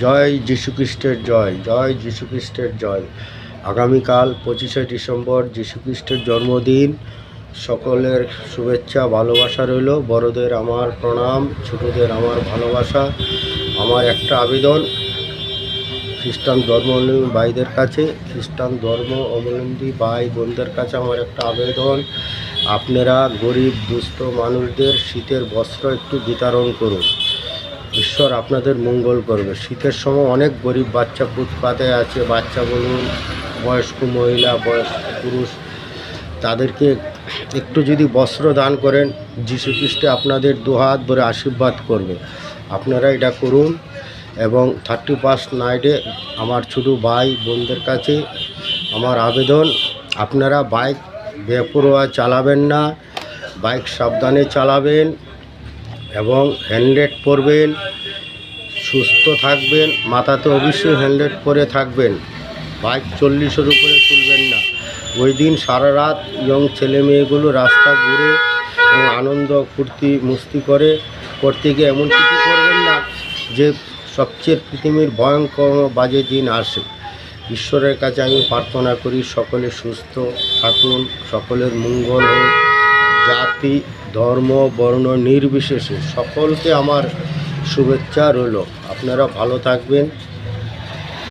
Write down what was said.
জয় যীশুখ্রিস্টের জয়, জয় যীশুখ্রিস্টের জয়। আগামীকাল 25শে ডিসেম্বর যীশুখ্রিস্টের জন্মদিন। সকলের শুভেচ্ছা ভালোবাসা রইল। বড়দের আমার প্রণাম, ছোটদের আমার ভালোবাসা। আমার একটা আবেদন খ্রিস্টান ধর্মাবলম্বী ভাইদের কাছে, খ্রিস্টান ধর্ম অবলম্বী ভাই বোনদের কাছে আমার একটা আবেদন, আপনারা গরিব দুস্থ মানুষদের শীতের বস্ত্র একটু বিতরণ করুন। ঈশ্বর আপনাদের মঙ্গল করবে। শীতের সময় অনেক গরিব বাচ্চা ফুটপাতে আছে, বাচ্চা বলুন, বয়স্ক মহিলা, বয়স্ক পুরুষ, তাদেরকে একটু যদি বস্ত্র দান করেন, যীশুখ্রিস্ট আপনাদের দুহাত ভরে আশীর্বাদ করবে। আপনারা এটা করুন। এবং 31 নাইটে আমার ছোটো ভাই বোনদের কাছে আমার আবেদন, আপনারা বাইক বেপরোয়া চালাবেন না, বাইক সাবধানে চালাবেন এবং হেলমেট পরবেন, সুস্থ থাকবেন, মাথাতে অবশ্যই হেলমেট পরে থাকবেন। বাইক 40-এর উপরে তুলবেন না। ওই দিন সারা রাত ইয়ং ছেলে মেয়েগুলো রাস্তা ঘুরে এবং আনন্দ ফুর্তি মস্তি করতে গিয়ে এমন কিছু করবেন না যে সবচেয়ে পৃথিবীর ভয়ঙ্কর বাজে দিন আসে। ঈশ্বরের কাছে আমি প্রার্থনা করি সকলে সুস্থ থাকুন, সকলের মঙ্গল হোক। জাতি ধর্ম বর্ণ নির্বিশেষে সকলকে আমার শুভেচ্ছা রইল। আপনারা ভালো থাকবেন।